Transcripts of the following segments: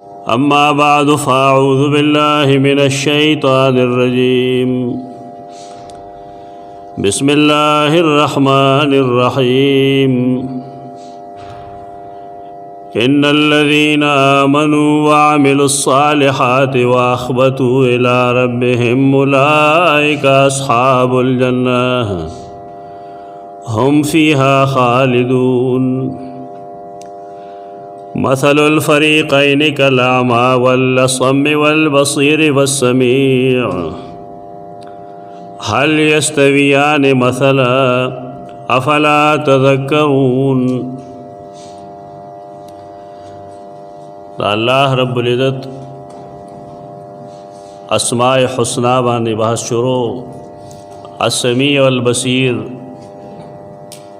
अम्मा बाद फ़अऊज़ु बिल्लाहि मिनश्शैतानिर्रजीम बिस्मिल्लाहिर्रहमानिर्रहीम इन्नल्लज़ीना आमनू वअमिलुस्सालिहाति वअख़बतू इला रब्बिहिम उलाइका अस्हाबुल जन्नह हुम फ़ीहा ख़ालिदून। मसलुल फ़रीक़ैनि कल-अ'मा वल-असम्मि वल-बसीरि वस-समीअ हल यस्तवियानि मसला अफ़ला तज़क्करून। अल्लाह रब्बुल इज़्ज़त अस्माए हुस्ना बाने बहस शुरू अस्समी वल बसीर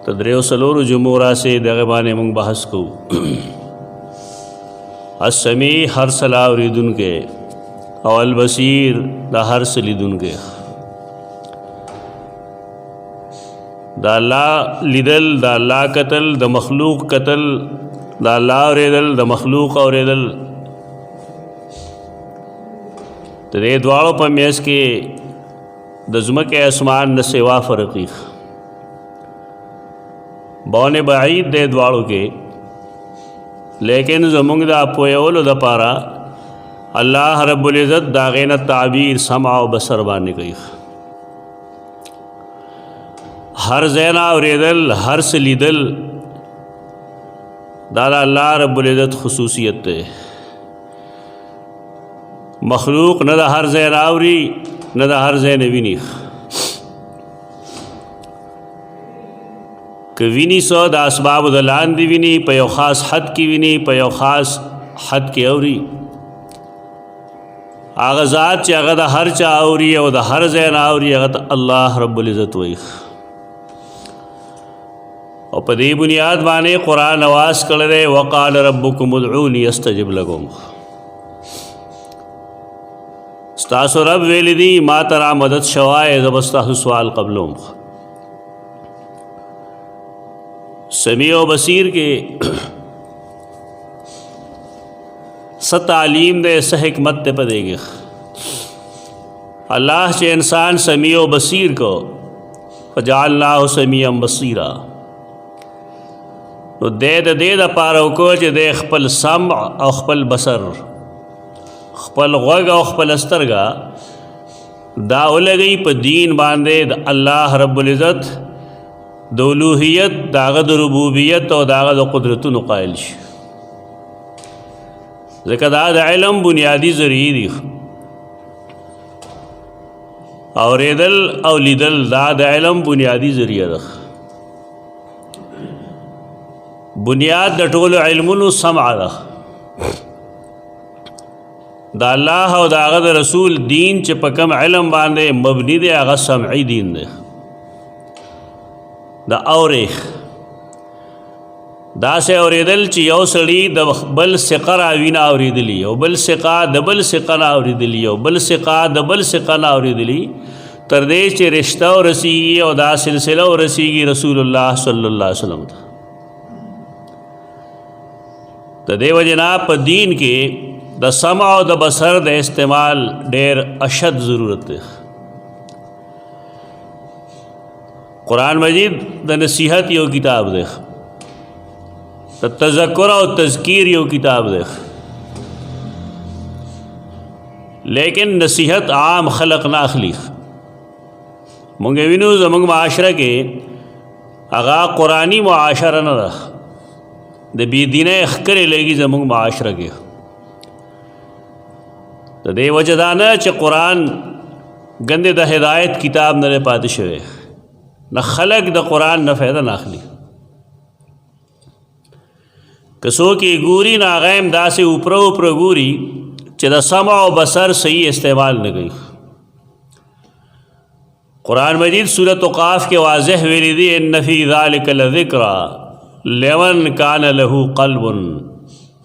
तदरेव सलोर जुमूरा से दगे बाने मुंग बहस को। अस्समी हर सला औरीदुन के और अलबसीर दा हर सलीदुन के। दा अल्लाह लिदल दा अल्लाह कतल दा मखलूक कतल दा अल्लाह औरेदल दा मखलूक औरेदल तो दे द्वाड़ों पर मेस के दज़मक आसमान न सेवा फ़र्क़ी बौन बाईद दे द्वाड़ों के लेकिन ज़मुंग दा पोयोल दा पारा अल्लाह रब्बुल इज़्ज़त दाग़ेन ताबीर समा व बसर बाने गई। हर ज़ैना औरेदल हर सलीदल दादा अल्लाह रब्बुल इज़्ज़त खुसूसियत है। मखलूक न दा हर ज़ैन आवरी न दा हर ज़ैन विनी कि विनी सो दा असबाब दलान दी विनी पयो ख़ास हद की विनी पयो ख़ास हद के औरी आग़ाज़ात चे अगर दा हर चा आवरी और दा हर ज़ैन आवरी अगर अल्लाह रब्बुल इज़्ज़त वही और पदी बुनियाद बाने कुरान नवास कर दे वक़ाल रब्बुकुम उदऊनी अस्तजिब लकुम। स्तासो रब वेलिदी मा तरा मदद शवाए ज़बस्तासु सवाल कबलों समी व बसीर के तालीम दे हिकमत ते पदेगे अल्लाह चे इंसान समी व बसीर को फ़जअलनाहु समीअन बसीरा तो दे द पारो को चे दे खपल सम और खपल बसर खपल ग़ग और खपल अस्तरगा दा उलगई प दीन बांधे अल्लाह रब्बुल इज़्ज़त दौलूहियत दागद रुबूबियत और दागद क़ुदरतुन क़ाइल ज़िकदाद इल्म बुनियादी ज़रूरी और एदल और लिदल दाद इल्म बुनियादी ज़रिया रख बुनियाद द टोल इल्मुन समा रख दा अल्लाह और दागद रसूल दीन च पकम इल्म बांधे मबनी दे आगा समई दीन दे दा और दासे और एदल ची यौ सड़ी द बल सिक़ा आवीना औरीदली और बल सिक़ा दबल सिक़ा ना औरीदली और बल सिक़ा दबल सिक़ा ना औरीदली तरदेश चे रिश्ता और रसीगी और दा सिलसिला और रसीगी रसूलुल्लाह सल्लल्लाहु अलैहि वसल्लम तो देव जनाब दीन के द समा और द बसर द इस्तेमाल ढेर अशद ज़रूरत है। कुरान मजीद द नसीहत यो किताब देख द तज़क्कुर और तज़कीर यो किताब देख लेकिन नसीहत आम खलक ना अखलीक मुंगे विनू ज़मुंग माशरा के आगा कुरानी मुआशरा न रख द बीदीन अखकर लेगी ज़मुंग माशरा के तो दे वजदाना च कुरान गंदे द हिदायत किताब न पातशवे न खलक द कुरान न फ़ायदा नाखली कसो की गूरी नागैम दा से ऊपर ऊपर गूरी च द समा व बसर सही इस्तेमाल न गई। कुरान मजीद सूरत क़ाफ के वाज़ह वेलिदी इन्न फ़ी ज़ालिक लज़िक्रा लिमन कान लहू क़ल्बुन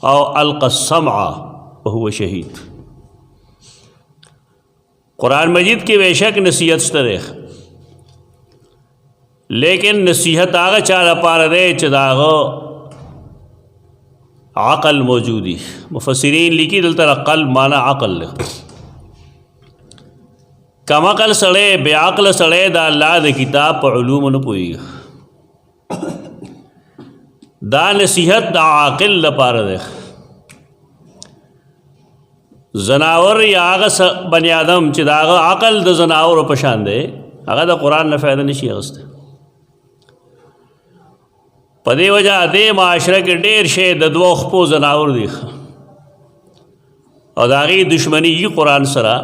औ अलक़ा सम्अ व हुव शहीद। कुरान मजीद की बेशक नसीहत तरेख लेकिन नसीहत आगा चारा पार दे चदागो عقل موجودی مفسرین لیکي دلته قلب معنا عقل له کم عقل سړی بے عقل سړی د الله د کتاب په علومو نه پوهېږي دا نصیحت د عاقل لپاره دی زناور یا هغه بني آدم چې د هغه عقل د زناورو په شان دی هغه د قرآن نه فایده نشي اخیستی په دې وجه دې معاشره کې ډېر شی د دوو خپو زناور دي او د هغې دشمني یي قرآن سره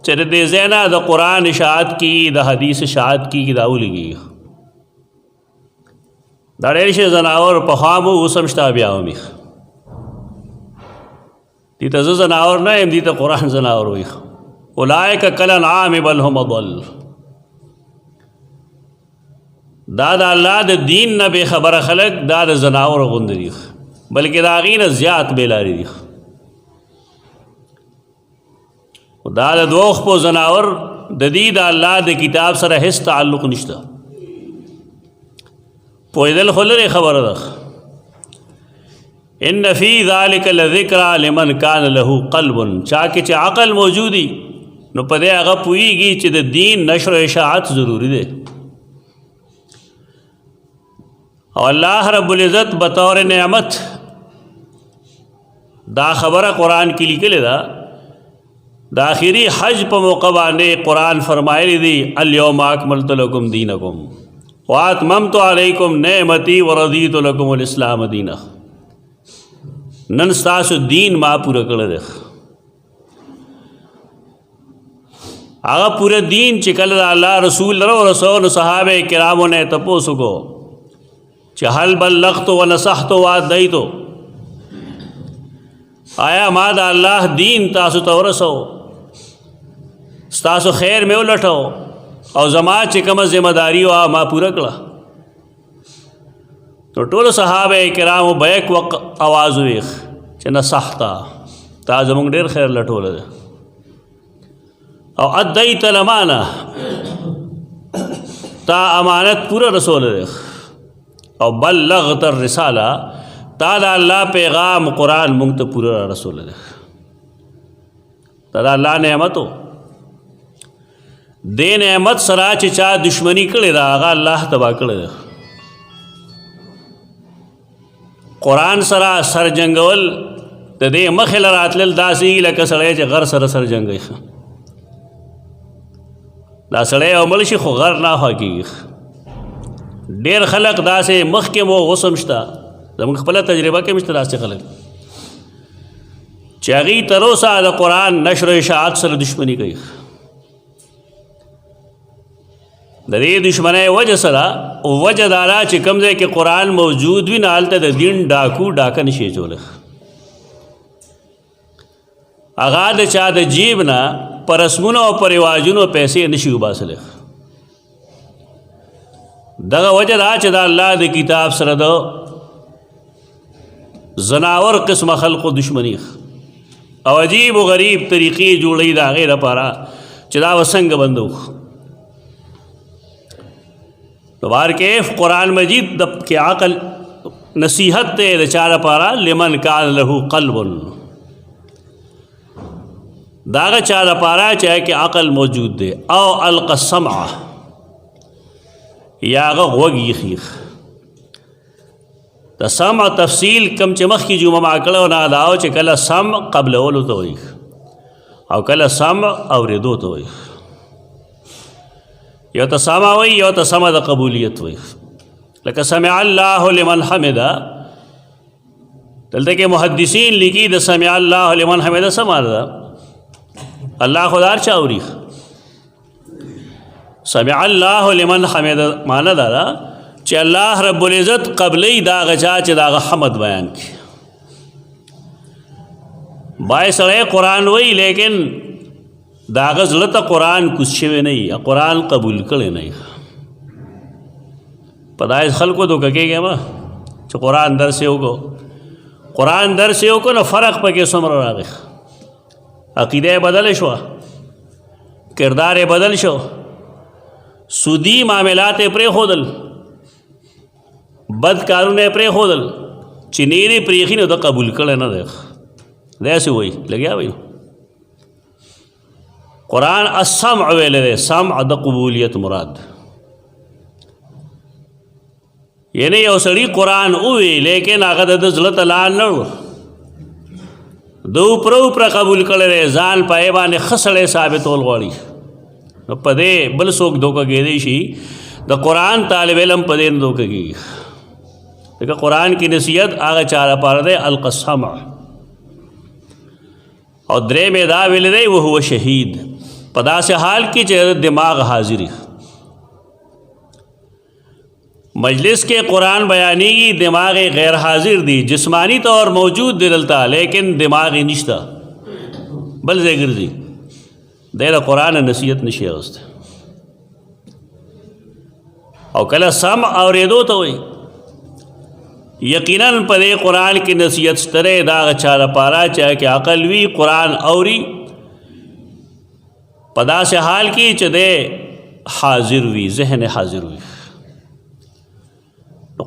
چې د دې ځای نه د قرآن اشاعت کېږي د حدیث اشاعت کېږي دا ولګېږي دا ډېر شی زناور پخوا مو اوس هم شته بیا هم یې دې ته زه زناور نه یم دې ته قرآن زناور وایي اولئک کالانعام بل هم اضل دا د الله د دین نه بې خبره خلک دا د زناور غوندې دي بلکې د هغې نه زیات بېلارې دي دا د دوو خپو زناور د دې د الله د کتاب سره هیڅ تعلق نشته پوهېدل خو لرې خبره ده ان فی ذلک لذکرى لمن کان له قلب چا کې چې عقل موجودی نو په دې هغه پوهېږي چې د دین نشر و اشاعت ضروری دی او الله رب العزت بطور نعمت دا خبره قرآن کې لیکلې ده د آخري حج په موقع باندې قرآن فرمایلی دی الیوم اکملت لکم دینکم واتممت علیکم نعمتی ورضیت لکم الاسلام دینا نن ستاسو دین ما پوره کړی دی هغه پوره دین چې کله د الله رسول رسول صحابه کرامو نه تپوس وکړو چې هل بلغت و نصحت و ادیت آیا ما د الله دین تاسو ته ورسو ستاسو خیر مې ولټو او زما چې کومه ذمہ داری وه ما پوره کړه نو ټولو صحابه کرامو به یک وخت آواز وویښ چې نصحته تا زموږ ډېر خیر لټولی دی او ادیت الامانه تا امانت پوره رسولی دی او بلغت الرساله تا د الله پیغام قرآن مونږ ته پوره را رسولی دی دا د الله نعمت و دې نعمت سره چې چا دشمني کړې ده هغه الله تباه کړی دی قرآن سره سر جنګول د دې مخې له راتلل داسې لکه سړی چې غر سره سر جنګوي دا سړی او مړ شي خو غر نه خوا کېږي ډېر خلق داسې مخکې مو اوس هم شته زموږ خپله تجربه کې هم شته داسې خلک چې هغوی تر اوسه د قرآن نشر و اشاعت سره دشمني کوي د دې دشمنۍ وجه سره وجه دا ده چې کوم ځای کې قرآن موجود وي نه هلته د دین ډاکو ډاکه نشي اچولی هغه د چا د جیب نه په رسمونو او په رواجونو پیسې نشي وباسلی دغه وجه دا چې د الله د کتاب سره د زناور قسمه خلقو دشمني او عجیب و غریب طریقې جوړوي د هغې لپاره چې دا به څنګه بند وکړو نو بهرکیف قرآن مجید د کې عقل نصیحت دی د چا لپاره لمن کان له قلب دا هغه چا لپاره چې کې عقل موجود دی او القى السمع یا هغه غوږ ایښي د سمع تفصیل کم چې مخکې جمعه ما کړی و نه دا و چې کله سمع قبلولو ته وایي او کله سمع اورېدو ته وایي یو ته سمع وایي یو ته سمع د قبولیت وایي لکه سمع الله لمن حمده دلته کې محدثین لیکي د سمع الله لمن حمده څه معنی ده الله خو د هر چا اوري سمع الله لمن حمده معنی دا ده چې الله رب العزت قبلی دا غچا چې دا حمد بیان کی بای سړی قرآن وی لیکن دا غزړه ته قرآن کوز شوی نه وي قرآن قبول کړی نه وي په داسې خلکو دوکه کېږي مه چې قرآن درس یې وکړو قرآن درس یې وکړو نو فرق پکې څومره راغی عقیده یې بدله شوه کردار یې بدل شو سودی معاملات یې پرېښودل بد کارونه یې پرېښودل چې نیری پریخي نو د قبول کړی نه دی داسې وایي لګیا وایي قرآن السمع ویلی دی سمع د قبولیت مراد یعنی یو سړي قرآن ووی لیکن هغه د زړه ته لا نه و د اوپره اوپره قبول کړی دی ځان په هغې باندې ښه سړی ثابتول غواړي نو په دې بل څوک دوکه کېدی شي د قرآن طالب علم په دې نه دوکه کېږي ځکه قرآن کی نصیحت هغه چا لپاره دی القى السمع او درې مې دا ویلی دی وهو شهید په داسې حال کې چې دماغ حاضري مجلس کے قرآن بیانیگی دماغ غیر حاضر دی جسمانی طور موجود دلتا لیکن دماغ نشتا بل زیگر دی دیر قرآن نصیحت نشی اغست او کلا سمع اور ریدو تو ہوئی یقیناً پدے قرآن کی نصیحت سترے داغ چارہ پارا چاہے کہ عقل وی قرآن اوری پدا سے حال کی چدے حاضر وی ذہن حاضر وی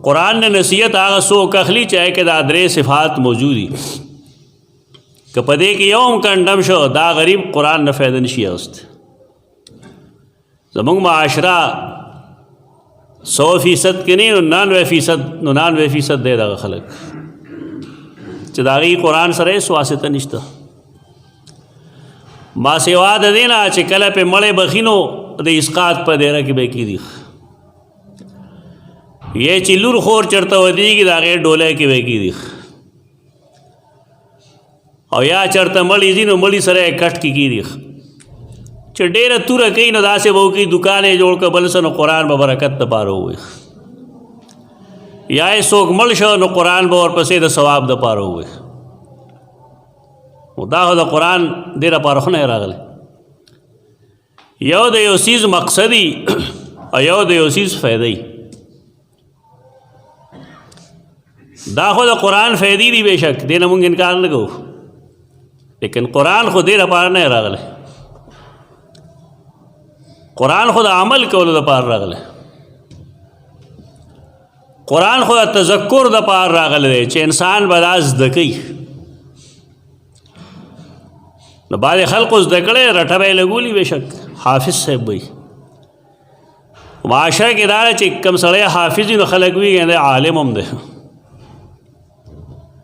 قرآن نے نصیحت آغا سو کخلی چاہے کہ دا درے صفات موجودی کہ پدے کی یوم کنڈم شو دا غریب قرآن نہ فیدن شی است زمانگ معاشرہ 100% کے نہیں 99% دے دا خلق چہ داغی قرآن سرے سواسطہ نشتا ما سوا دا دینا چہ کل پہ مڑے بخینو دے اسقاط پہ دیرہ کی بے کی دیخ یہ چلور خور چرتا ودی کی داغیر ڈولے کی وے کی دیخ او یا چرتا مڑی زینو مڑی سرے کٹ کی دیخ چر ڈیر تورا کئی نو دا سے بہو کی دکانے جوڑ کا بلسن قرآن ببرکت پارو ہوئے یا سوک مل شو نو قرآن باور پسے دا ثواب دا پارو ہوئے دا ہو دا قرآن دیر پارو خنے راغلے یو دا یو سیز مقصدی او یو دا یو سیز فیدی دا خود قرآن فیدی دی بے شک دینا مونگ انکار نہ کو لیکن قرآن خود دیر پار نہیں راغلے قرآن خود عمل کولو دا پار راغلے قرآن خود تذکر دا پار راغلے چھ انسان بداز دکی نو بعد خلق اس دکڑے رٹھبے لگولی بے شک حافظ صاحب بھئی معاشرہ کی دارہ چھ کم سڑے حافظی نو خلق بھی گئے عالم ہم دے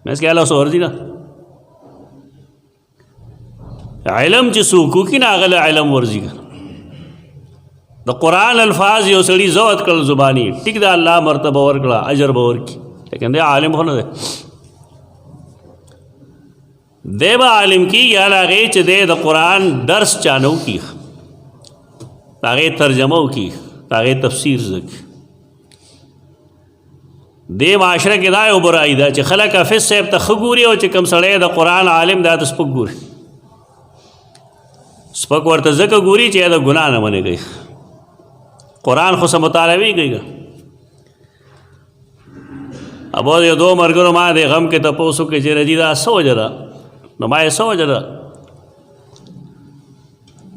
میں اس کے اللہ سور دی نا علم چی سوکو کی نا اغل علم ورزی کا دا قرآن الفاظ یو سڑی زوت کل زبانی ٹک دا اللہ مرتبہ ورکلا اجر باور کی لیکن دے عالم ہونا دے با عالم کی یا لاغی چی دے دا قرآن درس چانو کی لاغی ترجمو کی لاغی تفسیر زکی دے معاشرہ کی دائیو برائی دا چی خلق حفظ صاحب تا خگوری او چی کم سڑے دا قرآن عالم دا تا سپک گوری سپک ورطا زکا گوری چی دا گناہ نہ منے گئی قرآن خود مطالبی گئی گا اب وہ دو مرگرو ماں دے غم کے تپوسو کے چی رجی دا سو جرا نمائے سو جرا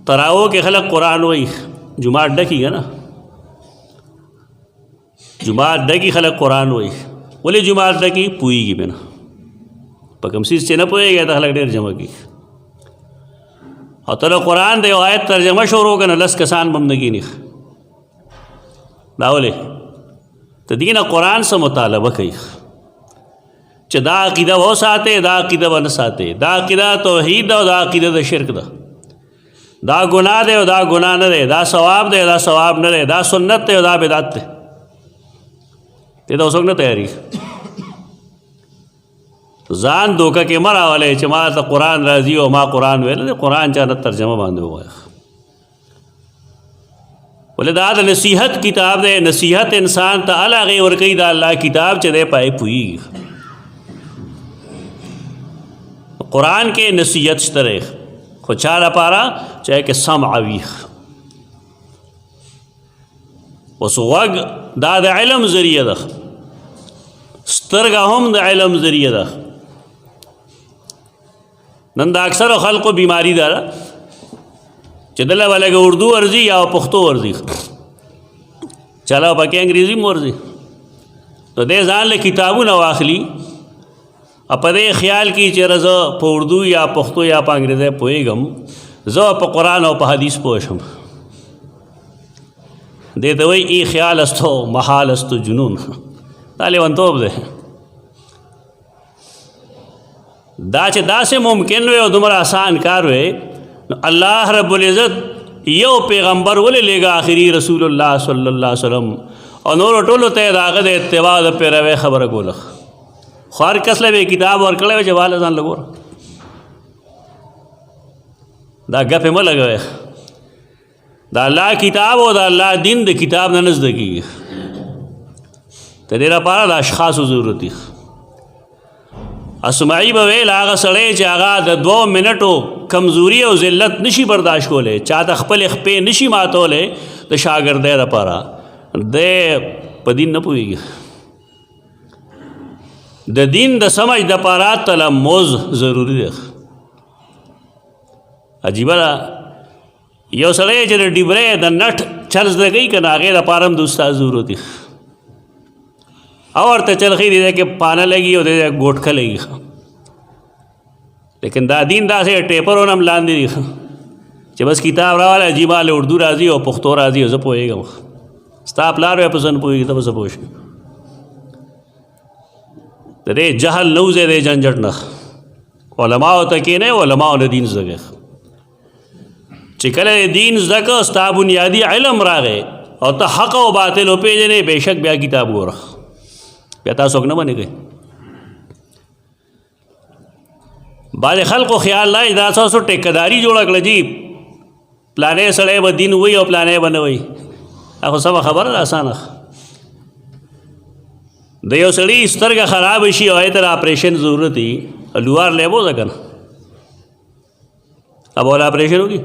تراؤ کے خلق قرآن وئی جماعت ڈکی گا نا جماعت ڈکی خلق قرآن ہوئی ولی جماعت ڈکی پوئی گی بنا پکم سیز چے نہ پوئے گیا تا خلق دیر جمع کی اور تلو قرآن دے آیت ترجمہ شروع کرنا لس کسان بمدگی نیخ داولے تو دینا قرآن سے مطالبہ کئی چہ دا عقیدہ وہ ساتے دا عقیدہ وہ نہ ساتے دا عقیدہ توحید دا دا عقیدہ دا شرک دا گناہ دے دا گناہ نہ دے دا ثواب دے دا ثواب نہ دے دا سنت دے دا بدعت دے تے دا اسوک نہ تیاری زان دوکا کے مرا والے چھ ما تا قرآن راضی و ما قرآن ویلے قرآن چاہتا ترجمہ باندھے ہوا ہے بولے دا نصیحت کتاب دے نصیحت انسان تا اللہ غی ورکی دا اللہ کتاب چھ دے پائے پوئی قرآن کے نصیحت شترے خو چارا پارا چاہے کہ سمع ویخ اس وگ دا دا علم ذریعہ دا سترگا ہم دا علم ذریعہ دا نن دا اکثر خلق و بیماری دارا چدلہ والے کہ اردو ورزی یا پختو ورزی چلا پاکی انگریزی مورزی تو دے زان لے کتابو نواخلی په دې خیال کې چې زه په اردو یا پښتو یا په انګریزي پوهېږم، زه په قرآن او په حدیث پوه شم. دې ته وایي ای خیال استو محال استو جنون، دا لیونتوب دی. دا چې داسې ممکن وي او دومره آسان کار وي، نو الله رب العزت یو پیغمبر ولې لېږه آخري رسول الله صلی الله علیه وسلم، او نورو ټولو ته یې د هغه د اتباع د پیروۍ خبره کوله. خو هر کس له به کتاب ورکړی وی چې واله ځان له ګوره، دا ګپې مه لګوئ. د الله کتاب او د الله دین د کتاب نه نه زده کېږي. د دې لپاره د اشخاصو ضرورت دی. اسماعی به ویل هغه سړی چې هغه د 2 منټو کمزوري او ذلت نشي برداشت کولی، چا د خپل خپې نشي ماتولی د شاګردۍ لپاره، دی په دین نه پوهېږي. د دین د سمجھ دپاره تلمذ ضروري دی. عجیبه ده یو سړی چې د ډیبرۍ د نټ چل زده کوي که نه، هغې دپاره هم د استاد ضرورت دی. او ورته چل ښي دی کې پانه لګي او دی ګوټکه لګي، لیکن دا دین داسې ټیپرونه هم لاندې دي چې بس کتاب راواله عجیبه له اردو راځي او پښتو راځي او زه پوهېږم. ستا پلار وی په زه نه پوهېږي ته به زه پوه شم. د دې جهل نه وځئ د جنجټ نه. علماو ته کښېنئ، علماو نه دین زده کړئ. چې کله دین زده کړه ستا بنیادي علم راغی او ته حق او باطل وپېژنې، بېشک بیا کتاب ګوره، بیا تا څوک نه منې کوي. بعضې خلکو خیال لای دا څه ټیکهداري جوړه کړه جي پلانې سړی به دین وایي او پلانې به نه وایي. دا خو سمه خبره ده، اسانه. د یو سړي سترګه خراب شي او هغې ته د اپریشن ضرورت وي، لوار لیبو ده که نه، اب ولا اپریشن وکړي.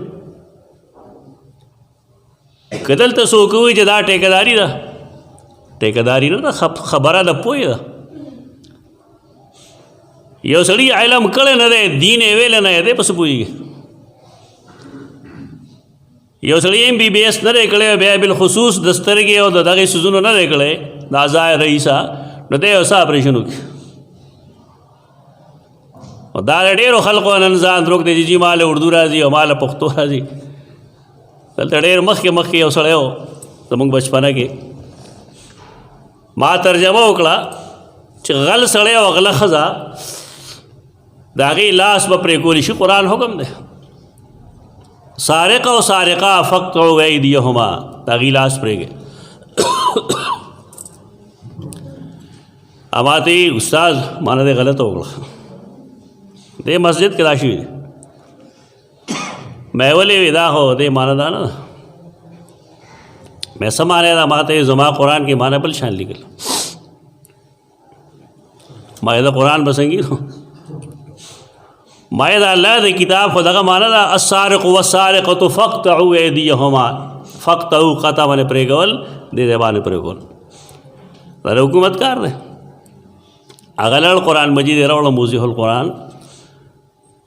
که دلته څوک وایي چې دا ټیکهداري ده، ټیکهداري نه ده، خبره ده، پوهې ده. یو سړي علم کړی نه دی، دین یې ویلی نه دی، پسې پوهېږي. یو سړي MBBS نه دی کړی، بیا بالخصوص د سترګې او د دغې څیزونو نه دی کړی، د اعضاء رئیسه، نو دی یو څه اپریشن وکړي. او دا د ډېرو خلکو نن ځان دروغ دی چې جي ما له اردو راځي او ما له پښتو راځي. دلته ډېر مخکې یو سړی و زموږ بچپنه کې، ما ترجمه وکړه چې غل سړی او غله ښځه د هغې لاس به پرې کولی شي. قرآن حکم دی سارق او سارقه فقطعوا ایدیهما، د هغې لاس پرېږئ. اما ته یې استاد ما نه دی غلطه وکړه، دې مسجد کې دا شوي دي. مې ولې وي دا خو دې معنی دا نه ده. مې څه معنی ده؟ ما ته یې زما قرآن کې معنی بل شان لیکل. ما یې د قرآن بسنګي نو ما یې د الله د کتاب خو دغه معنی ده السارق والسارقة فاقطعوا ایدیهما. فقطعوا قطع باندې پرېږول، دې باندې پرېږول، دا د حکومت کار دی. هغه لړ قرآن مجید یې راوړه موضح القرآن،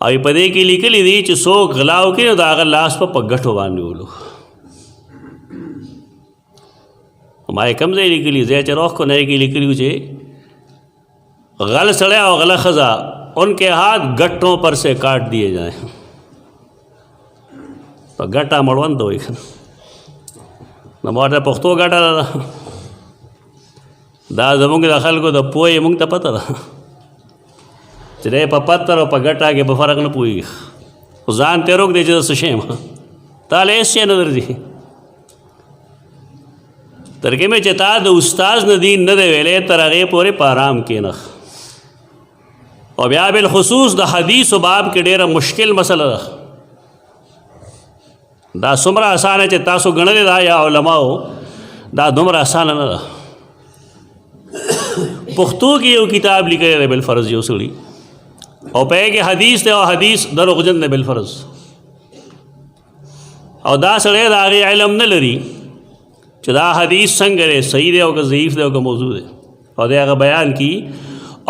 او په دې کې لیکلي دي چې څوک غلا وکړي نو د هغه لاس په ګټو باندې ولو. ما یې کوم ځای لیکلي؟ ځای چې روح کو نه کې لیکلي چې غل سړی او غله ښځه ان کے ہاتھ گٹوں پر سے کاٹ دیے جائیں. تو ګټه مړوند وایي که نه، نو ما ورته پښتو ګټه ده. دا زموږ د خلکو د پوهې موږ ته پته ده چې دی په پتر او په ګټه کې به فرق نه پوهېږي. خو ځان ته روک دی چې زه څه شی یم، تا له هېڅ شی نه درځي. تر کومې چې تا د استاز نه دین نه دی ویلی، تر هغې پورې په آرام کښېنه. او بیا بالخصوص د حدیثو باب کې ډېره مشکل مسله ده. دا څومره اسانه چې تاسو ګڼلې ده یا علماو، دا دومره اسانه نه ده. پښتو کې یو کتاب لیکلی دی بالفرض یو سړي، او په هغې کې حدیث دی او حدیث دروغجن دی بالفرض، او دا سړی د هغې علم نه لري چې دا حدیث څنګه دی، صحیح دی او که ضعیف دی او که موضوع دی، او دی هغه بیان کی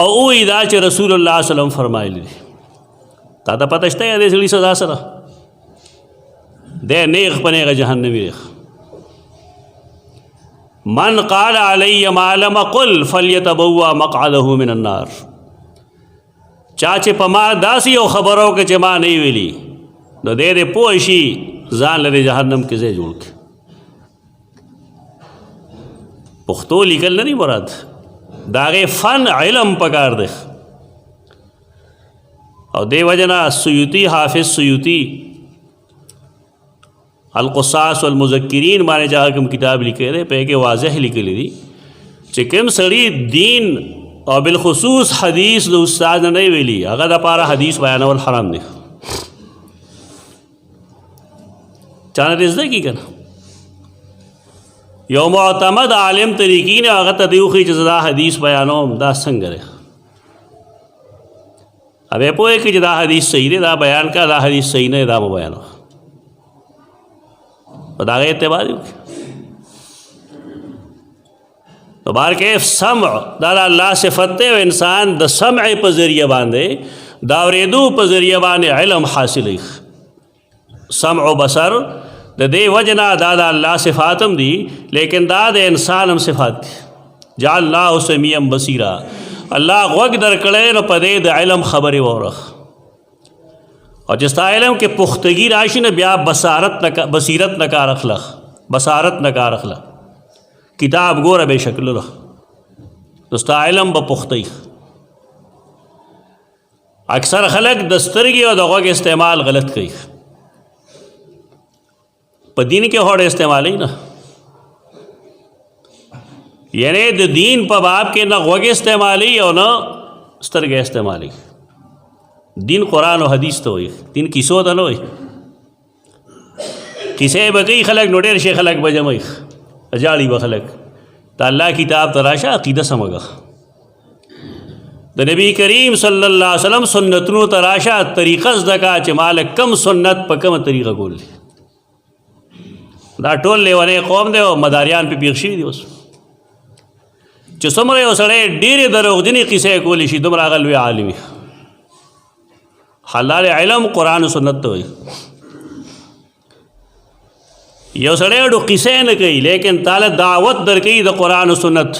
او وایي دا چې رسول الله صلی الله علیه وسلم فرمایلی دي. تا ته پته شته یا دې سړي سزا سره دی نیغ په نیغه جهنمي دی. من قال علی ما لم قل فلیتبوأ مقعده من النار. چې په ما داسې یو خبرو کې چې ما نه ویلي نو دې پوه شي ځان لري جهنم کې ځای جوړ کړي. پښتو لیکل نه دی مراد، د هغې فن علم پکار دی. او دې وجه نه سیوطي حافظ سیوطي القصاص والمذکرین باندې چې کوم کتاب لیکلی دی په کې واضح لیکلی دی چې کوم سړي دین او بالخصوص حدیث د استاد نه ویلي هغه دپاره حدیث بیانول حرام دی. چانه دې زده کړي که نه یو معتمد عالم طریقې نه هغه ته دی وښیي چې زه دا حدیث بیانوم دا څنګه دی. ابې پوه کړي چې دا حدیث صحیح دی دا بیان کا، دا حدیث صحیح نه دی دا مه بیانوه، په د هغې اتباع دی وکړي. تو بارکیف سمع دا د الله صفت دی او انسان د سمع په ذریعه باندې د اورېدو په ذریعه باندې علم حاصلوي. سمع و بصر د دې وجه نه دا د الله صفات هم دي لیکن دا د انسان هم صفات دي. جعلناه سمیعا بصیرا، الله غوږ درکړی نو په دې د علم خبرې واوره، او چې ستا علم کې پختګي راشي نه بیا بصیرت نه کار اخله، بصارت نه کار اخله. کتاب ګوره بے شکل له نو ستا علم به پختی. اکثر خلک د سترګې او د غوږ استعمال غلط کوي، په دین کې هوډ استعمالی نه، یعنی د دین په باب کې نه غوږ استعمالی او نه سترګې استعمالی. دین قرآن و حدیث ته وایي، دین کیسو ته نه وایي. کیسې به کوي خلک نو ډېر شي خلک به جمعي اجاړي به خلک د الله کتاب ته راشه عقیده سمګه، د نبی کریم صلی الله علیه وسلم سنتونو ته راشه طریقه زده کا چې مال کم سنت په کومه طریقه کول دي. دا ټول لیونی قوم دی او مداریان پې پیښ شوي دي اوس چې څومره یو سړی ډېرې دروغجنې کیسې کولی شي دومره هغه لوی عالم وي. حلال علم قرآن و سنت ته وایي. یو سړی ډو قیسې نه کوي لیکن تعالی دعوت درکوي د قرآن و سنت،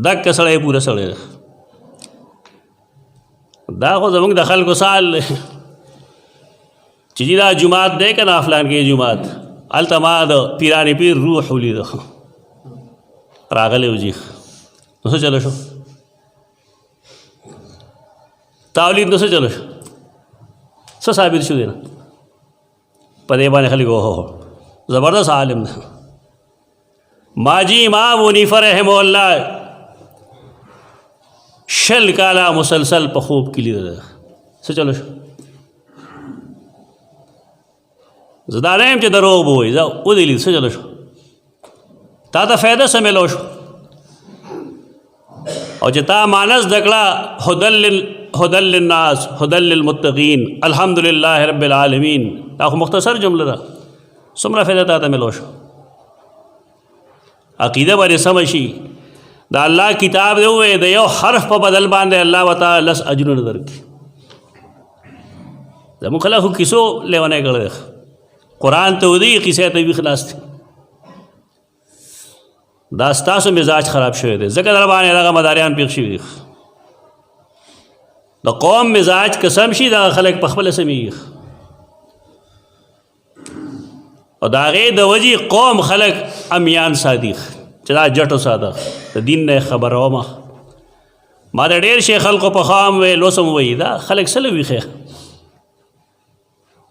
دک سړی پوره سړی دی. دا خو زموږ د خلکو سال چې دا جماعت دی که نه فلان کې جماعت هلته ما د پیرانې پیر روح ولیده راغلی و جیخ نو څه چلو شو تاولید نو څه چلو شو څه ثابت شو دی نه په دې باندې خلک اوهو زبردست عالم ده. ماجی امام ونیفه رحمه الله شل کالا مسلسل په خوب کې لیدل څه چلو شو. زه دا نه یم چې دروغ به وایي، زه ودې لید څه چلو شو، تا ته فایده څه میلو شو، او چې تا مانس زده کړه هدل للناس هدل للمتقین الحمدلله رب العالمین، دا خو مختصر جمله ده، څومره فایده تا ته میلو شو. عقیده باندې سم شي د الله کتاب دی ووایي د یو حرف په بدل باندې الله وتعالی لس اجرونه درکړي. زموږ خلک خو کیسو لیونی کړی دی، قرآن ته ودی قیسې ته وي خلاص دی. دا ستاسو مزاج خراب شوی دی ځکه در باندې دغه مداریان پیښ شوي دي. د قوم مزاج قسم شي دغه خلک په خپله سمیږي او د هغې د وجې قوم خلک امیان ساتي چې دا جټو ساده د دین نه خبره ومه. ما د ډېر شي خلکو په خام ویل اوس هم وایي دا خلک څه له ویښې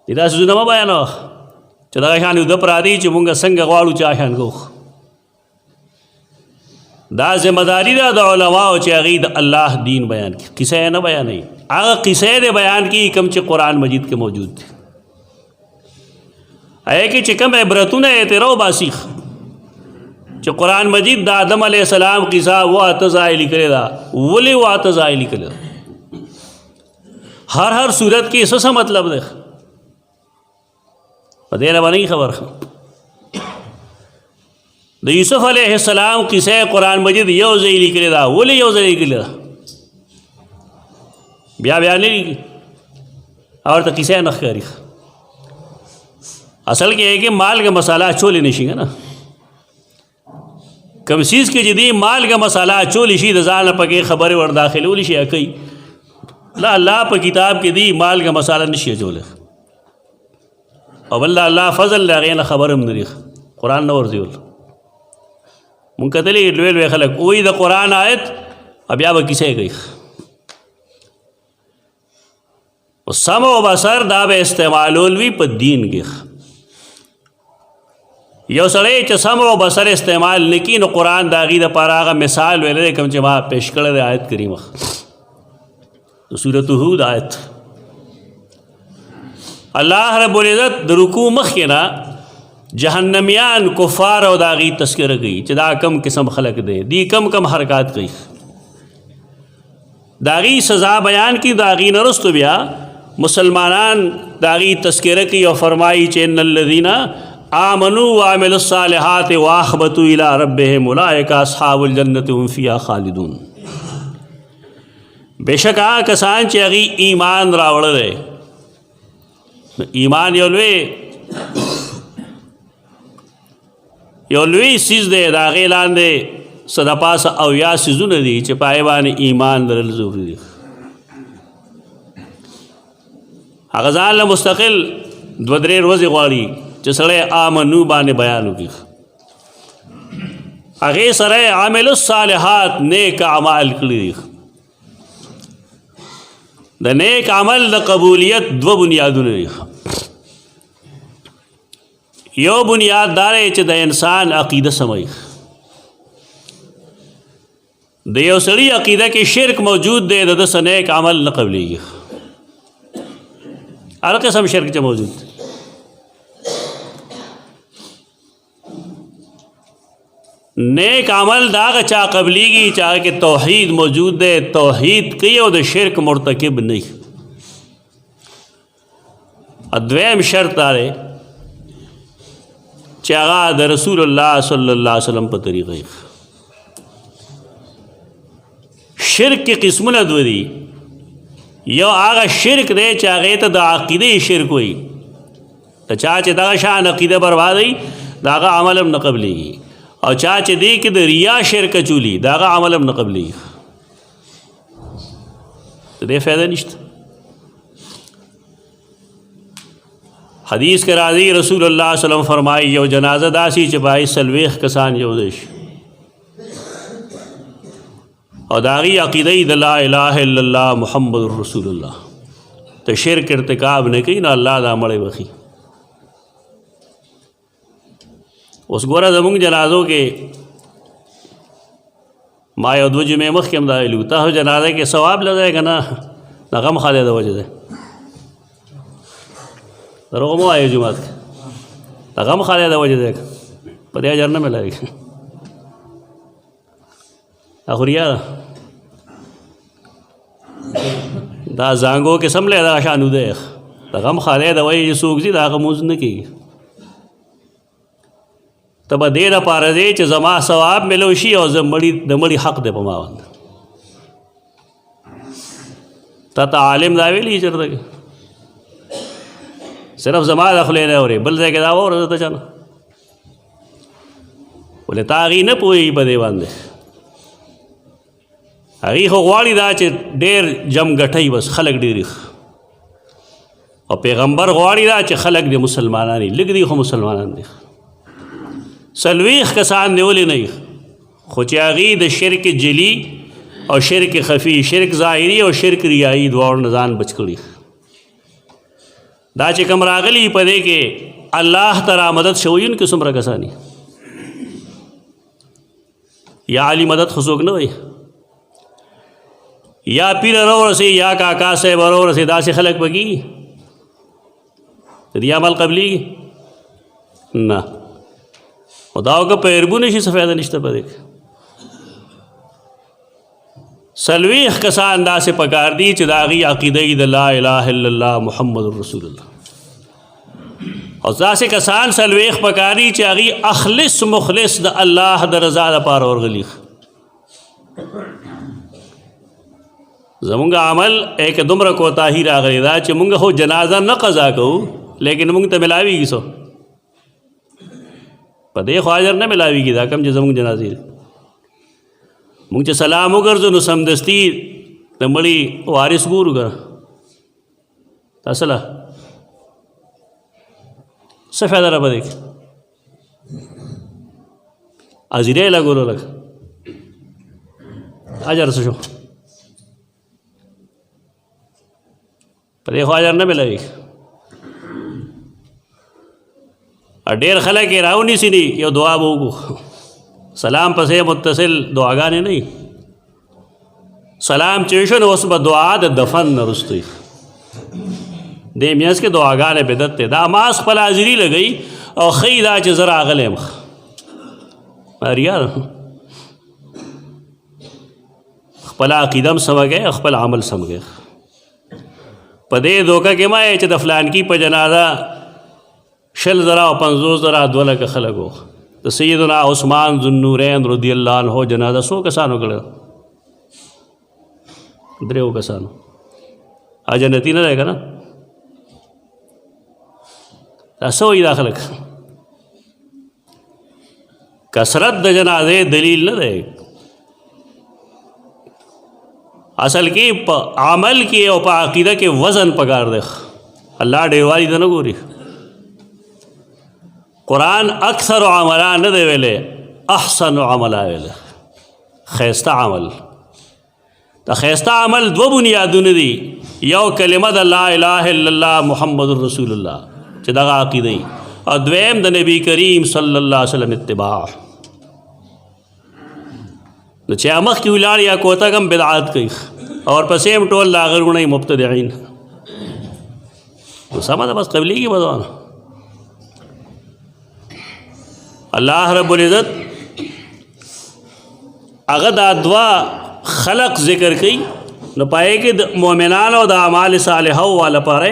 دي داسې څیزونه مه بیانوه چې دغه شان اوده پراتې چې مونږ څنګه غواړو چې شان کوو. دا ذمہداري ده د علماو چې هغوی د الله دین بیان کړي، قصه یې نه بیانوي، هغه قصې دې بیان کړي کوم چې قرآن مجید کې موجود دي. هغې کې چې کوم عبرتونه یې ترې وباسي چې قرآن مجید د آدم علیه السلام قصه اوه اته ځایه لیکلې ده، ولې اوه اته ځایه لیکلې ده، هر صورت کې څه مطلب دی په دې نه به نه خبر. د یوسف علیه السلام قصه قرآن مجید یو ځای لیکلې ده، ولې یو ځای لیکلې ده، بیا نه لیکي او ورته قصه نه ښکاري. اصل کې ہے کہ مال کا مسالہ چولی نشي که نه کوم څیز کې چې دی مال کا مسالہ چولی شي د ځان نه پکې خبرې ور داخلولی شي کوي لا الله په کتاب کې دی مال کا مساله نشي جوړه او بل الله فضل لغې نه خبرم نه قرآن نه ورزیول مونږ کتلې لوی لوی خلک وې د قرآن آیت بیا به کیسې کوي او سمع و بصر دا به استعمالول وي په دین کې یو سړی چې سمع و بصر استعمال نکي نو قرآن د هغې دپاره هغه مثال ویلی دی کوم چې ما پیش کړی دی آیت کریمه د سورة هود آیت الله رب العزت د رکوع مخکې نه جهنمیان کفار او د هغې تذکره کوي چې دا کم قسم خلق دی دی کم کم حرکات کوي د هغې سزا بیان کړي د هغې نه وروسته بیا مسلمانان د هغې تذکره کوي او فرمایي چې ان الذین آمنوا وعملوا الصالحات واخبتوا الى ربهم اولئک اصحاب الجنة هم فیها خالدون بېشک هغه کسان چې هغې ایمان راوړلی ایمان یو لوی څیز دی د هغې لاندې څه د پاسه اویا څیزونه دي چې په هغې باندې ایمان لرل ضروري دي هغه ځان له مستقل 2-3 ورځې غواړي چې سړی آمنو باندې بیان وکړي هغې سره عامل الصالحات نیک اعمال کړي د نیک عمل د قبولیت 2 بنیادونه دي یو بنیاد دار چې د انسان عقیده سموي د یو سړي عقیده کې شرک موجود دی د ده نیک عمل نه قبلیږي هر قسم شرک چې موجود دی نیک عمل دا هغه چا قبلیږي چې هغه کې توحید موجود دی توحید کوي او د شرک مرتکب نه وي دویم شرط دا دی چې هغه د رسول الله صلی الله علیه وسلم په طریقه شرک کې قسمونه 2 دي یو هغه شرک دی چې هغې ته د عقیدې شرک وایي د چا چې دغه شان عقیده بربادوي د هغه عمل هم نه قبلیږي او چا چې دی کې د ریا شرک چولی د هغه عمل هم نه قبلیږي د دې فایده نشته حدیث کې راځي رسول الله صلی الله علیه وسلم فرمایي یو جنازه داسي چې پای 40 کسان یو ځای شي او د هغې عقیده د لا اله الا الله محمد رسول الله ته شرک ارتکاب نه کوي نو الله دا مړی بخي اوس ګوره زمونږ جنازو کې ما یو 2 جمعې مخکې هم دا ویلي تاسو جنازه کې ثواب لږی که نه د غم خالی د وجې دی دروغ مو وایو جومات کې د غم خالی د وجې دی په دې اجر نه میلاوي خو ریا ده دا زانګو کې سم لی دغه شان دی د غم خالی د وجې چې څوک ځي د هغه مونځ نه کېږي ته به دې دپاره دی چې زما ثواب میلو شي او زه د مړي حق دی په ما باندې تا ته عالم دا ویلي چېرته کې صرف زما د خولې نه اورې بل ځای کې دا واوره ته چا نه ولې تا هغې نه پوهېږي په دې باندې هغې خو غواړي دا چې ډېر جم ګټئ بس خلک ډېر او پیغمبر غواړي دا چې خلک دې مسلمانان لږ دي خو مسلمانان دي 40 کسان نیولې نه خو چې هغې د شرک جلی او شرک خفي شرک ظاهري او شرک ریایي دواړو نه ځان بچ کړي دا چې کوم راغلي په دې کې الله ته رامدد شویونکي څومره کسان یا علی مدد خو څوک نه وایي یا پیر راورسي یا کاکا صاحب راورسي داسې خلک به کېږي د دې عمل قبلیږي نه او دا که په اربو نشي څه فایده نشته په دې کې 40 کسان داسې پکار دي چې د هغې عقیده د لا اله الا الله محمد رسول الله او داسې کسان 40 پکار دي چې هغې اخلص مخلص د الله د رضا دپاره ورغلي زمونږ عمل ایک دومره کوتاهي راغلی دا چې مونږ خو جنازه نه قضا کوو لیکن مونږ ته ملاویږي څه په دې خو اجر نه ملاویږي دا کم چې زمونږ جنازې مونږ چې سلام وګرځو نو سمدستي د مړي وارث ګورو که تاسو له څه فایده را په دې کې حاضرۍ لګولو لږ اجر څه شو په دې خو اجر نه ملوي ډېر خلک یې راونیسي دي یو دعا به وکړو سلام پسې متصل دعاګانې نه وي سلام چې شو نو اوس به دعا د دفن نه وروسته وي دې میاشت کې دعاګانې بدعت دی دا ما خپل حاضري لګوي او ښیي دا چې زه راغلی یم ریا خپل عقیده هم سمه کوي خپل عمل سم کوي په دې دوکه کې ما چې د فلانکي په جنازه 50,000 او 50,000 2 لکه خلک وو د سیدنا عثمان ذوالنورین رضی الله عنه جنازه څو کسانو کړه 3 کسانو جنتي نه دی که نه دا څه وایي دا خلک کثرت د جنازې دلیل نه دی اصل کې په عمل کې او په عقیده کې وزن پکار دی الله ډېروالي ته نه ګوري قرآن اکثر عملا نه دی ویلی احسن عملا ویلی ښایسته عمل د ښایسته عمل 2 بنیادونه دي یو کلمه د لا اله الا الله محمد رسول الله چې دغه عقیده او دویم د نبی کریم صلی الله علیه وسلم اتباع نو چې مخکې ولاړ یا کوته کم بدعات کوي اور پسې هم ټول د هغه غوڼې مبتدعین نو سمه ده بس قبلیږي به دوانه الله رب العزت هغه دا 2 خلق ذکر کوي نو پای کې د مؤمنانو او د اعمال صالحو والا لپاره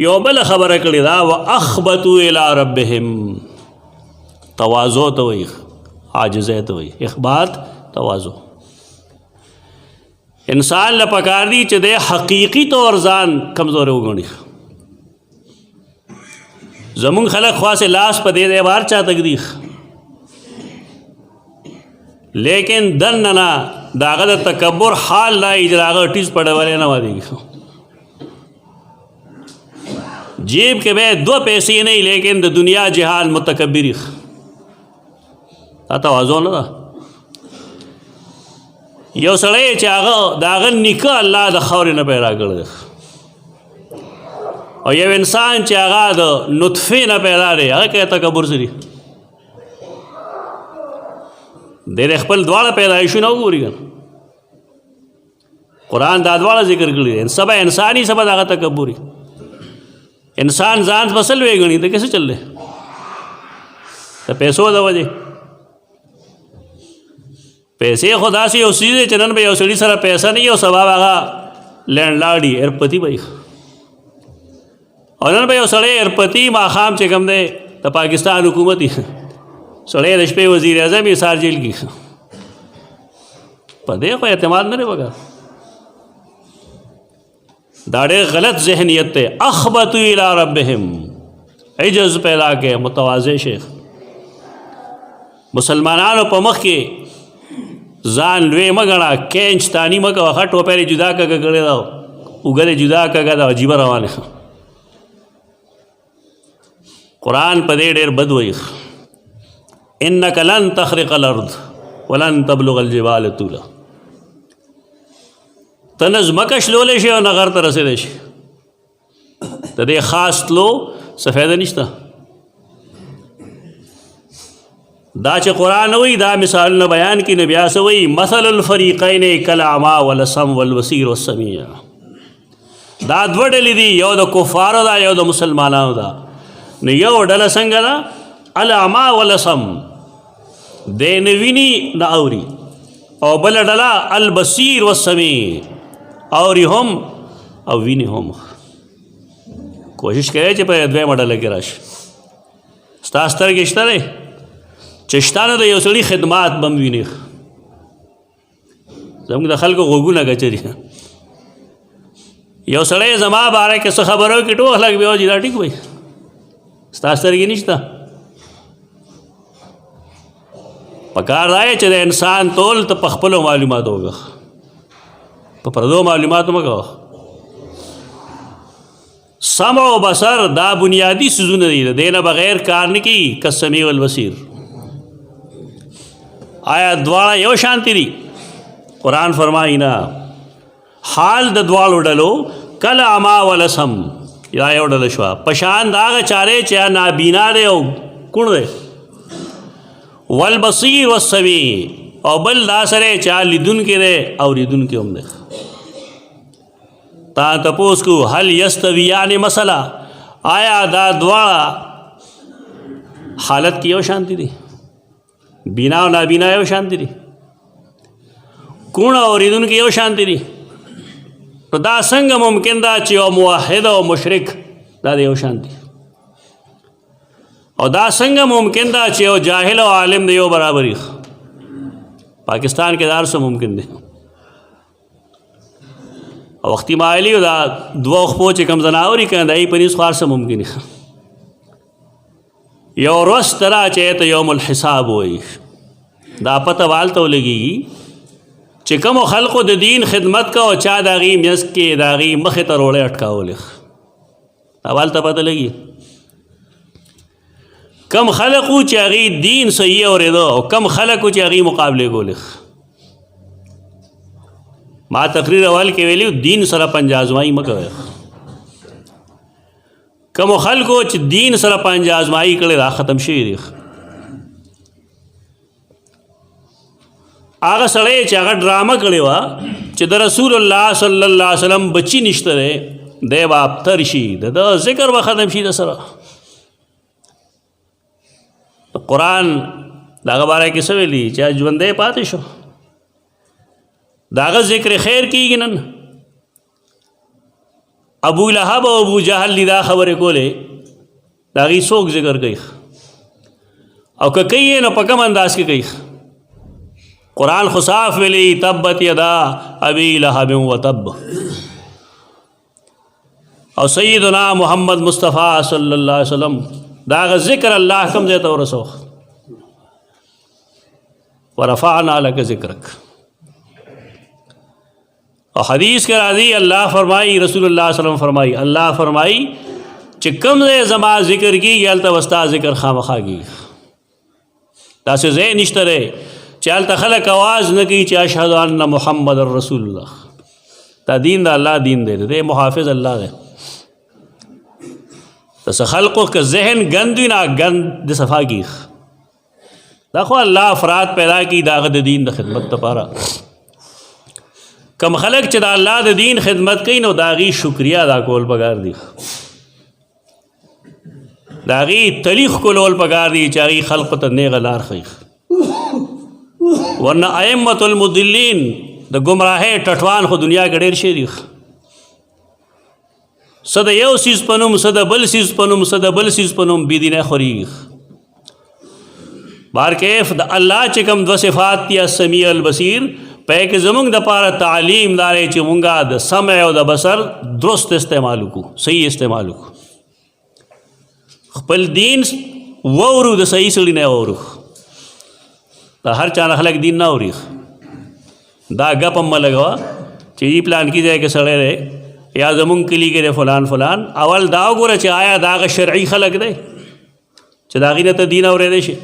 یو بل خبره کړې دا واخبتوا الی ربهم تواضع ته وایي عاجزۍ ته وایي اخبات تواضع انسان له پکار دي چې د حقیقي طور ځان کمزوری وګڼي زمونږ خلک خاص لاس په دې اعتبار چا تقدی لیکن دننه د هغه د تکبر حال دا چې د هغه ټیز پړولی نه وادېږي جیب کې به 2 پیسې نه وي لیکن د دنیا جهان متکبري دا تواضع نه ده یو سړی چې هغه د هغه نیکه الله د خاورې نه پیدا کړی دی او یو انسان چې هغه د نطفې نه پیدا دی هغه کې تکبر څه دي د خپل دواړه پیدایشونه وګوري که قرآن دا دواړه ذکر کړي دي سبا انساني سبا د هغه تکبري انسان ځان فصل وی ګڼي ته کیسه چل دی د پیسو د وجې پیسې خو داسې یو څیز دی چې نن به یو سړي سره پیسه نه وي او سبا به هغه لینډ لاډ ایرپتي به وي او نن به یو سړی ایرپتي ماښام چې کوم دی د پاکستان حکومت سړی د شپې وزیر اعظم یې سار جیل کې په دې خو اعتماد نه دی وکړه دا ډېر غلط ذهنیت دی اخبتوا الی ربهم عجز پیدا کې متواضع شیخ مسلمانانو په مخ کې ځان لوی مه ګڼه کینچ تانی مه کوه ښه ټوپی یې جدا کږه کړې ده اوږه یې جدا کږه ده عجیبه روانه قرآن په دې ډېر بد وایي انک لن تخرق الارض ولن تبلغ الجبال طولا ته نه ځمکه شلولی شي او نه غر ته رسېدی شي د دې خاص تلو څه فایده نشته دا چې قرآن وایي دا مثالونه بیان کړي نو بیا څه وایي مثل الفریقین کالاعمی والاصم والبصیر والسمیع دا 2 ډلې دي یو د کفارو ده یو د مسلمانانو ده نو یو ډله څنګه ده الاعمی والاصم دی نه ویني نه اوري او بله ډله البصیر والسمیع اوري هم او ویني هم کوشش کوئ چې په 2 ډله کې راشي ستا سترګې شته دی چې شته نه د یو سړي خدمات به هم ویني زموږ د خلکو غوږونه کچري یو سړی زما باره کې څه خبره وکړي ټول خلک بیا وایي دا ټیک وایي ستا سترګې نشته پکار دا چې د انسان تول ته په خپلو معلوماتو وکړه په پردو معلوماتو مه کوه. سمع و بصر دا بنیادی سیزونه دي، د دې نه بغیر کار نه کیږي. کالسمیع والبصیر آیا دواړه یو شانتی دي؟ قرآن فرمایي نه. حال د دواړو ډلو کله اما ولسم یا یو ډله شوه په شان د هغه چارې چې نابینا دی او کوڼ دی. والبصیر والسمیع او بل دا سره چا لیدونکی دی اورېدونکی هم دی. تا تپوس کو هل یستویان مسئلہ آیا دا دواړه حالت کې یو شانتی دي؟ بینا او نابینا یو شانتی دي؟ کوڼ او اورېدونکی یو شانتی دي؟ نو دا څنګه ممکن ده چې یو موحد او مشرک دا د یو شان دي؟ او دا څنګه ممکن ده چې یو جاهل او عالم د یو برابري؟ پاکستان کې دا هر څه ممکن دی. او وختي ما ویلي دا دوه خپو چې کوم ځناوري که د هغې په نسبت هر څه ممکن دي. یو ورځ ته را چې ته یوم الحساب وایي دا پته والته ولګېږي چې کومو خلقو د دین خدمت کا او چا د هغې منځ کې د هغې مخې ته روړی اټکاولې والته پته لګي. کم خلقو چې هغې دین صحیح اورېده او کم خلقو چې هغې مقابلې کولې. ما تقریر اول کې ویلي دین سره پنجه ازمایي مه کوئ. کمو خلقو چې دین سره پنجه ازمایي کړې دا ختم شوي دي. هغه سړی چې هغه ډرامه کړې وه چې د رسول الله صلی الله علیه وسلم بچی نشته دی دی به ابتر شي د ده ذکر به ختم شي د سره. قرآن د هغه باره کې څه ویلي چې ژوندی پاتې شو د هغه ذکر خیر کېږي. نن ابو لهب او ابو جهل دي دا خبرې کولې د هغې څوک ذکر کوي او که کوي یې نو په کوم انداز کې کوي؟ قرآن خو صاف ویلی تبت یدا ابی لہب و تب. او سیدنا محمد مصطفیٰ صلی اللہ علیہ وسلم دا غا ذکر اللہ کم زیتا ورسو ورفعنا لک ذکرک. اور حدیث کے راضی اللہ فرمائی رسول اللہ صلی اللہ علیہ وسلم فرمائی اللہ فرمائی چی کم زی زما ذکر کی گیلتا وستا ذکر خامخا کی تا سے زی نشترے چالتا خلق آواز نکی چی اشہد ان محمد رسول اللہ. تا دین دا اللہ دین دے دے محافظ اللہ دے. تا خلقو کا ذہن گندوی نا گند دے صفا کی دا خو اللہ افراد پیدا کی داغ دا دین دا خدمت تا پارا. کم خلق چی دا اللہ دا دین خدمت کئی نو داغی شکریہ دا کول پگار دی داغی تلیخ کول پگار دی چاگی خلق تا نیغ لار خیخ. ورنہ ائمۃ المضلین د گمراہے ٹٹوان خو دنیا کې ډېر شي دي. صد یو سیز پنوم صد بل سیز پنوم صد بل سیز پنوم بی دینه خوریږ. بار کیف د الله چې کوم دو صفات دي السمیع البصیر په کې زمونږ د پاره تعلیم دارې چې مونږه د سمع او د بصر درست استعمال وکړو صحیح استعمال وکړو. خپل دین وورو د صحیح سړي نه وورو. دا هر چا خلق دین نه اوري دا غپ هم لګوا چې ای پلان کی ځای کې سړی دی یا زمونږ کلی کې دی فلان فلان. اول دا وګوره چې آیا دا هغه شرعي خلق دی چې د هغې نه ته دین اورېدی شي؟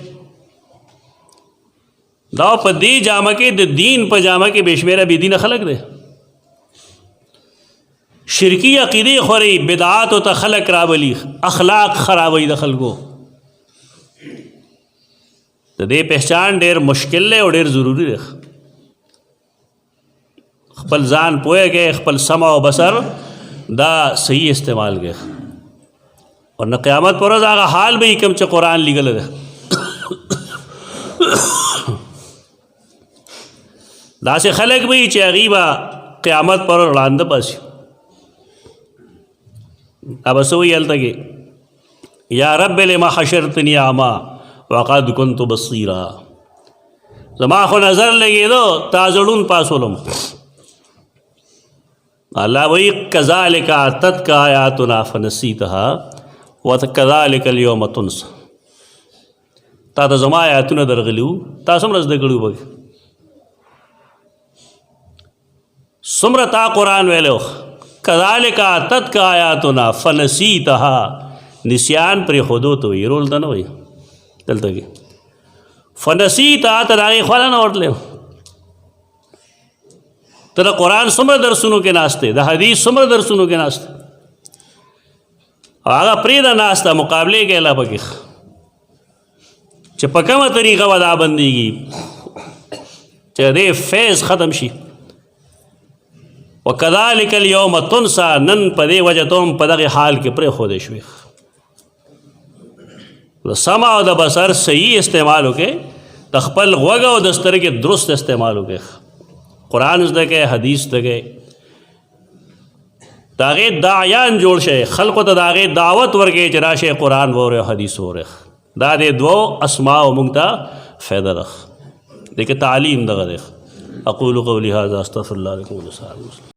دا په دې جامه کې د دین په جامه کې بې شمېره بې دینه خلق دی. شرکي عقیدې خوري بدعاتو ته خلق راولي اخلاق خرابوي د خلکو. د دې پہچان ډېر مشکل دی او ډېر ضروری دی. خپل ځان پوهېږئ خپل سمع او بصر دا صحیح استعمال کړئ ورنه قیامت پر ورځ هغه حال به وي کوم چې قرآن لیکلی دی. داسې خلک به وي چې هغوی به قیامت پر ورځ ړانده پاسي. دا به څه وایي هلته کې یا رب لما حشرتنی اعمی وقد كنت بصیرا. زما خو نظر لګېدو تا زړون پاسولم. الله وایي کذلک اتتک آیاتنا فنسیتها وکذلک اليوم تنسی. تا ته زما آیاتونه درغلي وو تاسو هم زده کړي وو. सुमरता कुरान वेलो कज़ालिका तत्का आयातुना फनसीतहा निस्यान पर खुदो तो ये रोल दनो भाई चलता कि फनसीता तदागे ख्वाला ना और ले तेरा कुरान सुमर दरसुनों के नास्ते द हदीस सुमर दरसुनों के नास्ते आगा प्रीदा नास्ता मुकाबले के अला पकी च पकम तरीक़ा वदाबंदी की च दे फैज़ ख़त्म शी व कज़ालिकल यौम तुनसा नन पदे वजह तुम पदग हाल के प्रे खुद शुई समा द बसर सही इस्तेमाल हो के तखपल वगा व दस्तर के दुरुस्त इस्तेमाल हो के कुरान दगे हदीस दगे दागे दायान जोड़ शे खल्क़ दागे दावत वर्गे चराशे कुरान वो रे हदीस हो रे दादे दो अस्मा व मुंगता फ़ायदा रख देखे तालीम दगा देख अक़ूलु क़ौली हाज़ा अस्तग़फ़िरुल्लाह लकुम व लिसाइरिल मुस्लिमीन।